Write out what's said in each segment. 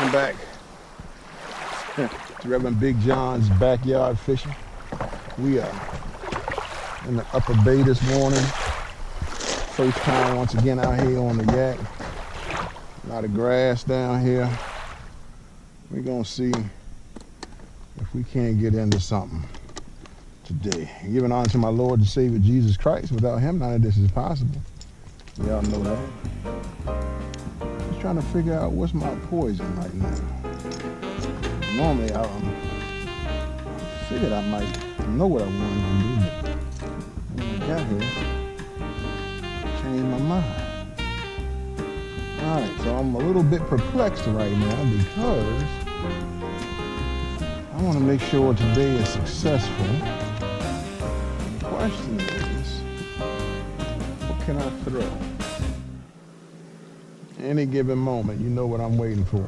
Welcome back to Reverend Big John's backyard fishing. We are in the upper bay this morning. First time once again out here on the yak. A lot of grass down here. We're gonna see if we can't get into something today. Giving honor to my Lord and Savior Jesus Christ. Without him, none of this is possible. Y'all know that. Just trying to figure out what's my poison right now. Normally, I figured I might know what I wanted to do, but when I got here, I changed my mind. All right, so I'm a little bit perplexed right now because I want to make sure today is successful. The question is, what can I throw? Any given moment, you know what I'm waiting for.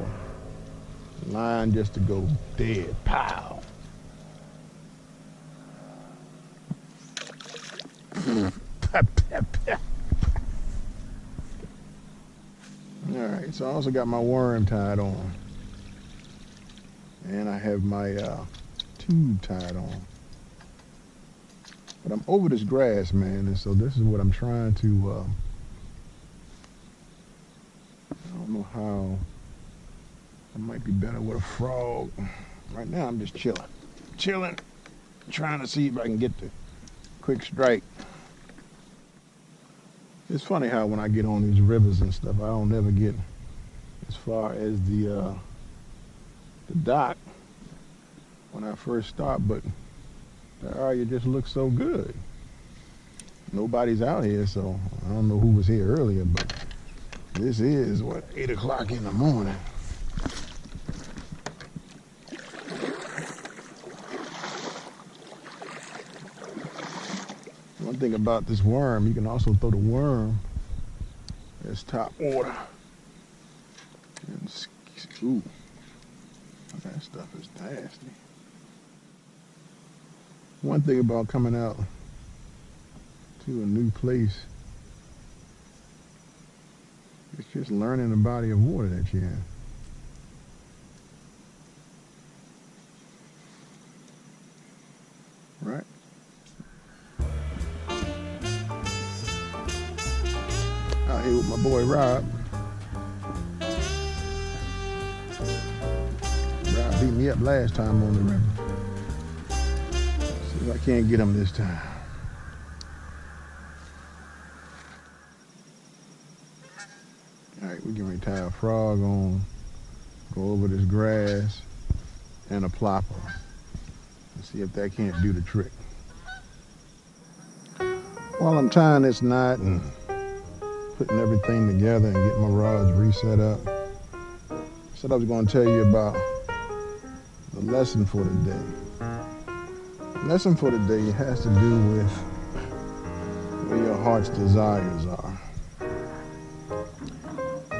Line just to go dead. Pow. All right, so I also got my worm tied on. And I have my tube tied on. But I'm over this grass, man, and so this is what I'm trying to, I don't know how, I might be better with a frog. Right now I'm just chilling, trying to see if I can get the quick strike. It's funny how when I get on these rivers and stuff, I don't ever get as far as the dock when I first start, but the area just looks so good. Nobody's out here, so I don't know who was here earlier, but this is, 8 o'clock in the morning. One thing about this worm, you can also throw the worm as top water. And, ooh, that stuff is nasty. One thing about coming out to a new place, it's just learning the body of water that you're in. Right? Out here with my boy Rob. Rob beat me up last time on the river. See if I can't get him this time. Alright, we're getting ready to tie a frog on, go over this grass, and a plopper. Let's see if that can't do the trick. While I'm tying this knot and putting everything together and getting my rods reset up, I said I was going to tell you about the lesson for the day. The lesson for the day has to do with where your heart's desires are.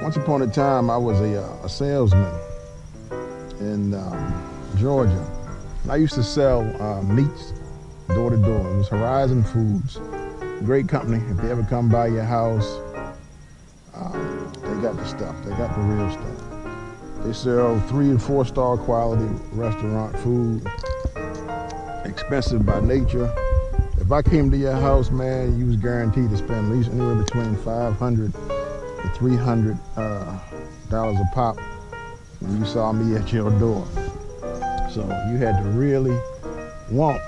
Once upon a time, I was a salesman in Georgia. I used to sell meats door to door. It was Horizon Foods, great company. If they ever come by your house, they got the stuff. They got the real stuff. They sell 3- and 4-star quality restaurant food, expensive by nature. If I came to your house, man, you was guaranteed to spend at least anywhere between $500 to $300 a pop when you saw me at your door. So you had to really want,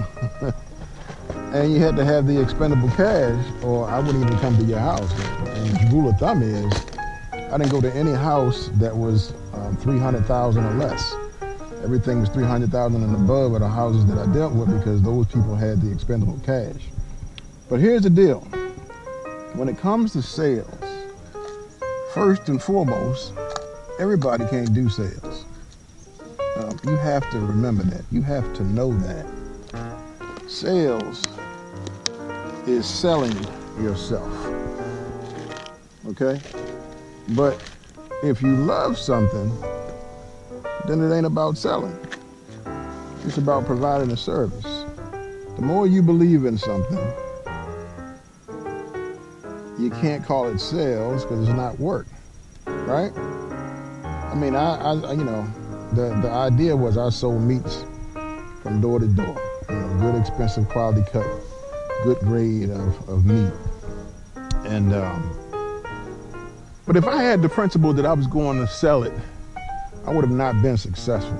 and you had to have the expendable cash, or I wouldn't even come to your house. And the rule of thumb is, I didn't go to any house that was $300,000 or less. Everything was $300,000 and above are the houses that I dealt with because those people had the expendable cash. But here's the deal. When it comes to sales, first and foremost, everybody can't do sales. You have to remember that. You have to know that. Sales is selling yourself. Okay? But if you love something, then it ain't about selling. It's about providing a service. The more you believe in something, you can't call it sales because it's not work, right? I mean, the idea was I sold meats from door to door. Good, expensive, quality cut, good grade of meat. And but if I had the principle that I was going to sell it, I would have not been successful.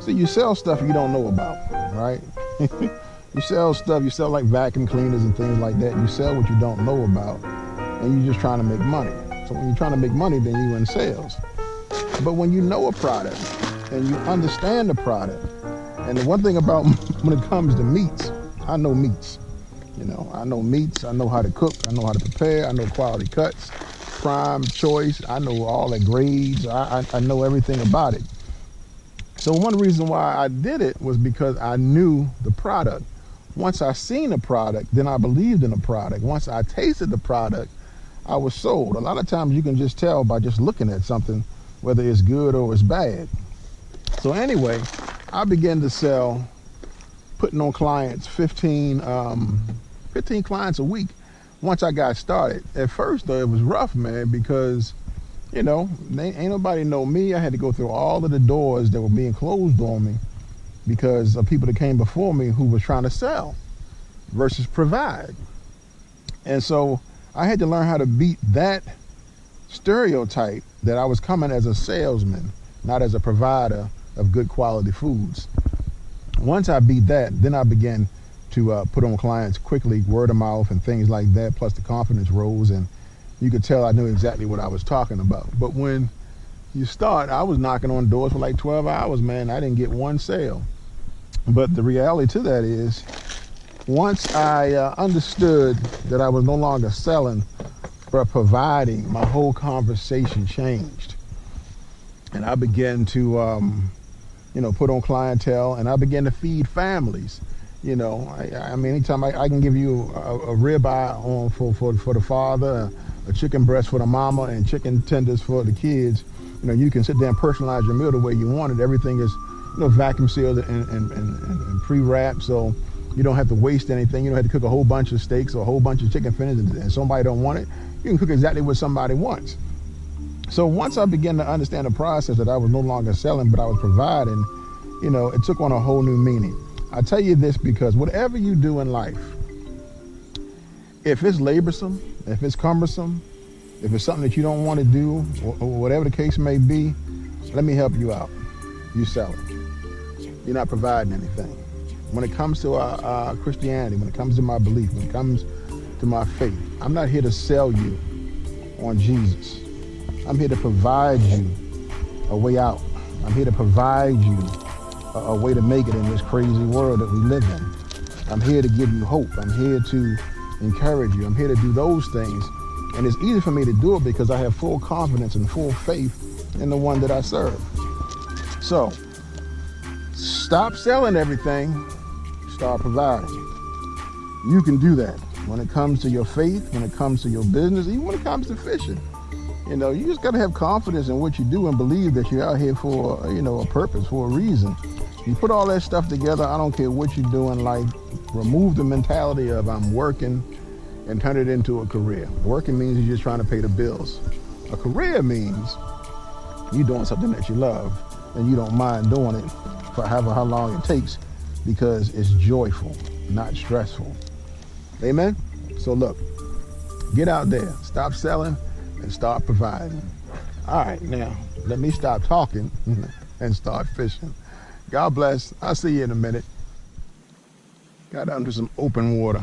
See, you sell stuff you don't know about, right? You sell stuff, you sell like vacuum cleaners and things like that. You sell what you don't know about, and you're just trying to make money. So when you're trying to make money, then you're in sales. But when you know a product and you understand the product, and the one thing about when it comes to meats, I know meats. I know meats, I know how to cook, I know how to prepare, I know quality cuts, prime, choice, I know all the grades, I know everything about it. So one reason why I did it was because I knew the product. Once I seen the product, then I believed in the product. Once I tasted the product, I was sold. A lot of times you can just tell by just looking at something whether it's good or it's bad. So anyway, I began to sell, putting on clients, 15 clients a week once I got started. At first though, it was rough, man, because ain't nobody know me. I had to go through all of the doors that were being closed on me because of people that came before me who was trying to sell versus provide. And so I had to learn how to beat that stereotype that I was coming as a salesman, not as a provider of good quality foods. Once I beat that, then I began to put on clients quickly, word of mouth and things like that, plus the confidence rose, and you could tell I knew exactly what I was talking about. But when you start, I was knocking on doors for like 12 hours, man. I didn't get one sale. But the reality to that is, once I understood that I was no longer selling, but providing, my whole conversation changed. And I began to, put on clientele, and I began to feed families. I mean, anytime I can give you a ribeye on for the father, a chicken breast for the mama, and chicken tenders for the kids. You can sit there and personalize your meal the way you want it. Everything is, vacuum sealed and pre-wrapped, so you don't have to waste anything. You don't have to cook a whole bunch of steaks or a whole bunch of chicken fingers, and somebody don't want it. You can cook exactly what somebody wants. So once I began to understand the process that I was no longer selling, but I was providing, it took on a whole new meaning. I tell you this because whatever you do in life, if it's laborsome, if it's cumbersome, if it's something that you don't want to do, or whatever the case may be, let me help you out. You sell it. You're not providing anything. When it comes to our Christianity, when it comes to my belief, when it comes to my faith, I'm not here to sell you on Jesus. I'm here to provide you a way out. I'm here to provide you a way to make it in this crazy world that we live in. I'm here to give you hope. I'm here to encourage you. I'm here to do those things. And it's easy for me to do it because I have full confidence and full faith in the one that I serve. So, stop selling everything, start providing. You can do that when it comes to your faith, when it comes to your business, even when it comes to fishing. You just got to have confidence in what you do and believe that you're out here for, a purpose, for a reason. You put all that stuff together, I don't care what you do in life, remove the mentality of I'm working and turn it into a career. Working means you're just trying to pay the bills. A career means you're doing something that you love and you don't mind doing it for how long it takes because it's joyful, not stressful. Amen? So look, get out there, stop selling and start providing. All right, now let me stop talking and start fishing. God bless. I'll see you in a minute. Got down to some open water.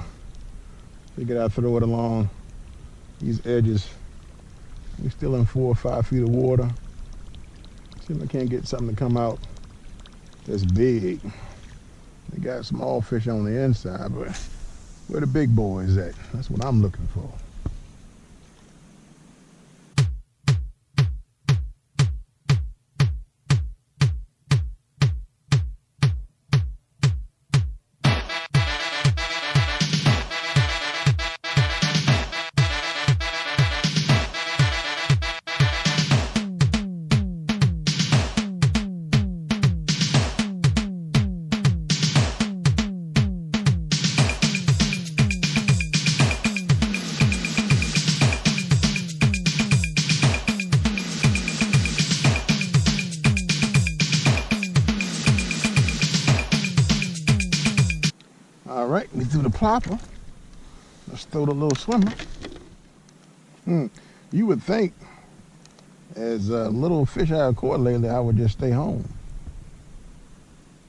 Figured I'd throw it along these edges. We're still in 4 or 5 feet of water. See if I can't get something to come out that's big. They got small fish on the inside, but where the big boys at? That's what I'm looking for. All right, we threw the plopper. Let's throw the little swimmer. You would think, as a little fish out of court lately, I would just stay home.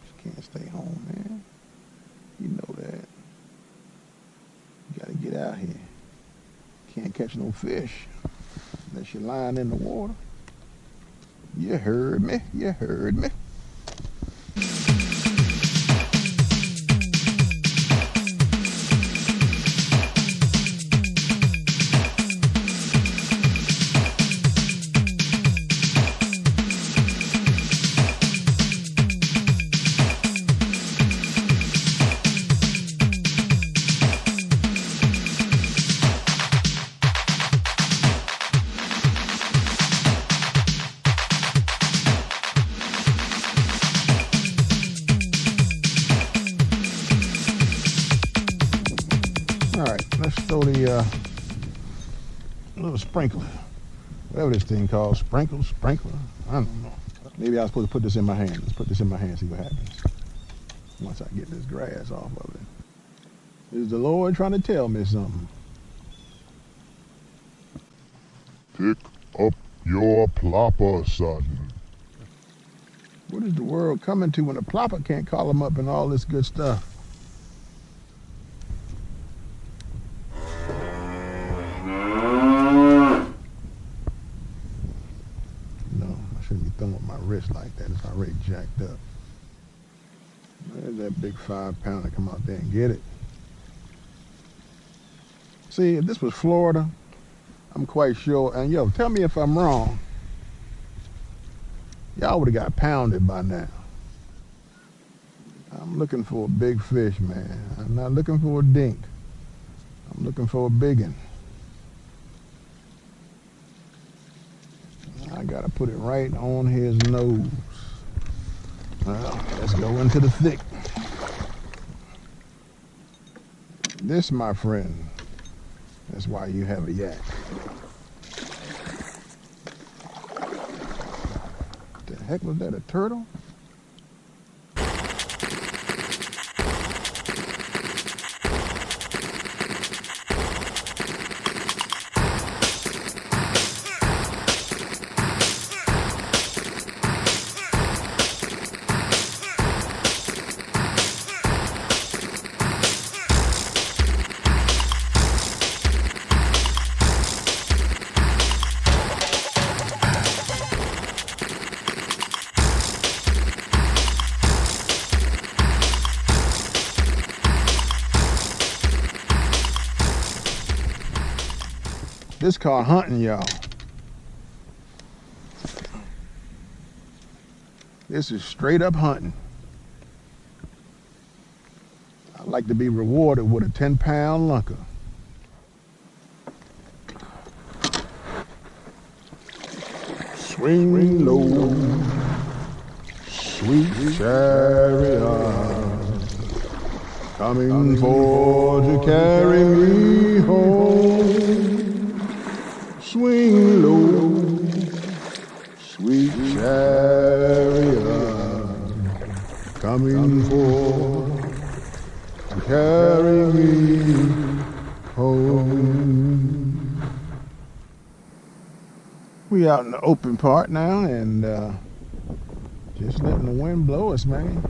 Just can't stay home, man. You know that. You gotta get out here. Can't catch no fish unless you're lying in the water. You heard me. You heard me. Let's throw the little sprinkler, whatever this thing called, sprinkler, I don't know. Maybe I was supposed to put this in my hand. Let's put this in my hand, see what happens once I get this grass off of it. Is the Lord trying to tell me something? Pick up your plopper, son. What is the world coming to when a plopper can't call him up and all this good stuff? Throwing my wrist like that. It's already jacked up. There's that big 5-pounder. Come out there and get it. See, if this was Florida, I'm quite sure, and yo, tell me if I'm wrong, y'all would have got pounded by now. I'm looking for a big fish, man. I'm not looking for a dink. I'm looking for a biggin. I gotta put it right on his nose. Well, let's go into the thick. This, my friend, that's why you have a yak. The heck was that, a turtle? This called hunting, y'all. This is straight up hunting. I'd like to be rewarded with a 10-pound lunker. Swing low, sweet chariot, coming for to carry me home. Swing low, sweet chariot, coming for to carry me home. We out in the open part now and just letting the wind blow us, man.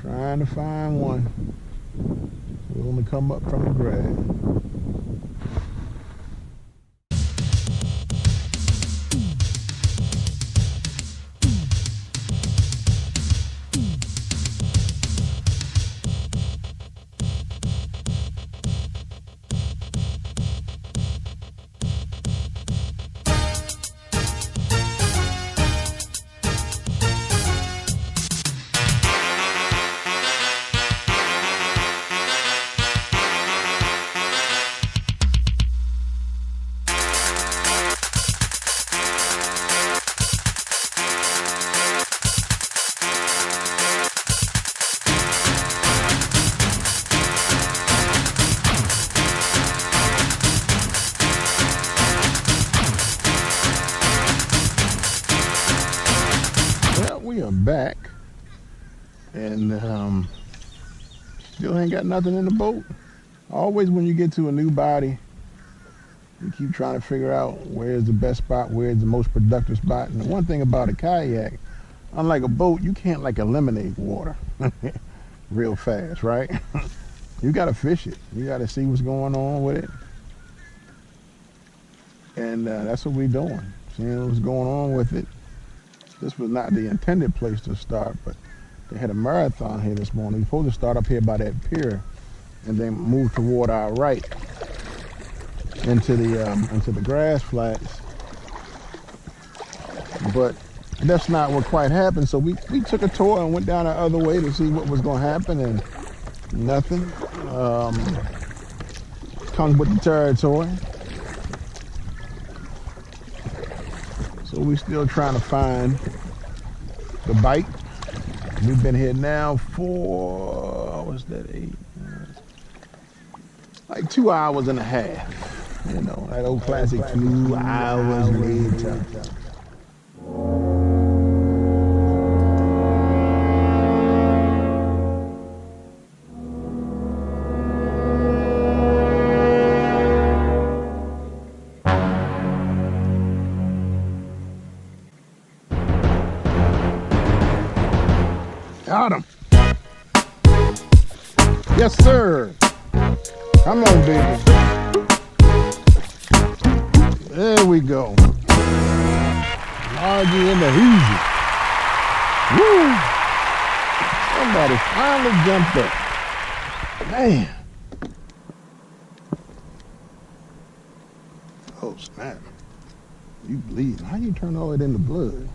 Trying to find one. We only come up from the grass. We are back And still ain't got nothing in the boat. Always when you get to a new body, you keep trying to figure out where's the best spot, where's the most productive spot. And the one thing about a kayak, unlike a boat, you can't like eliminate water real fast, right? You gotta fish it. You gotta see what's going on with it. And that's what we're doing, seeing what's going on with it. This was not the intended place to start, but they had a marathon here this morning. We're supposed to start up here by that pier and then move toward our right into the grass flats. But that's not what quite happened. So we took a tour and went down the other way to see what was going to happen, and nothing. Comes with the territory. So we're still trying to find the bite. We've been here now for, what's that, 8? Like 2 hours and a half. You know, that old classic 2 hours later. Got him. Yes, sir. Come on, baby. There we go. Largy in the easy. Woo! Somebody finally jumped up. Man. Oh, snap. You bleeding. How you turn all that into blood?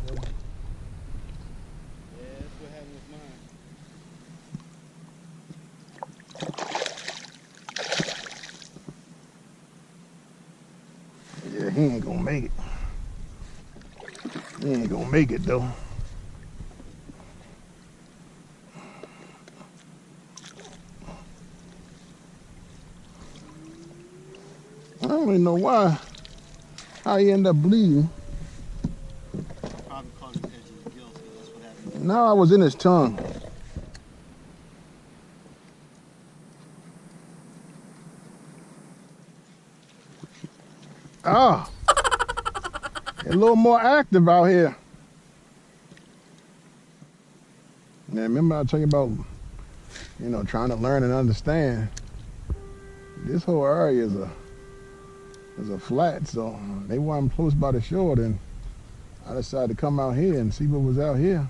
Yeah, he ain't gonna make it. He ain't gonna make it though. I don't even know why. How he ended up bleeding. Probably caught the edge of the gill, so that's what happened. No, I was in his tongue. Ah, a little more active out here. Yeah, remember I told you about, you know, trying to learn and understand. This whole area is a flat, so they weren't close by the shore. Then I decided to come out here and see what was out here.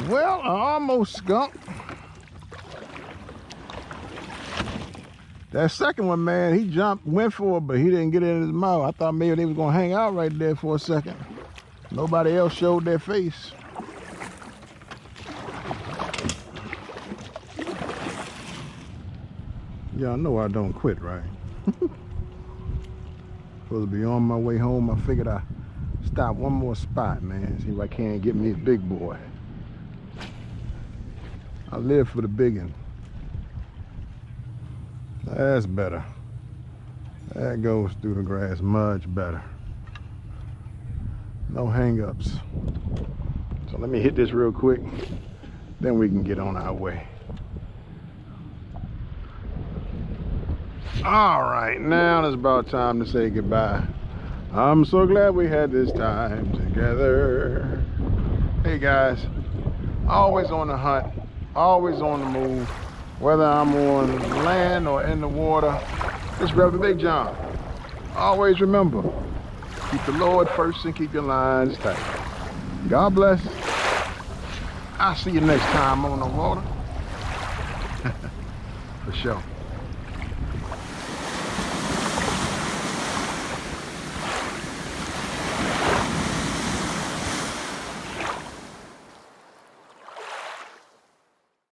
Well, I almost skunked. That second one, man, he jumped, went for it, but he didn't get it in his mouth. I thought maybe they was gonna hang out right there for a second. Nobody else showed their face. Y'all know I don't quit, right? Supposed to be on my way home. I figured I'd stop one more spot, man. See if I can't get me a big boy. I live for the biggin. That's better. That goes through the grass much better. No hang-ups. So let me hit this real quick, then we can get on our way. All right, now it's about time to say goodbye. I'm so glad we had this time together. Hey guys, always on the hunt, always on the move. Whether I'm on land or in the water, it's Brother BigJohn. Always remember, keep the Lord first and keep your lines tight. God bless. I'll see you next time on the water. For sure.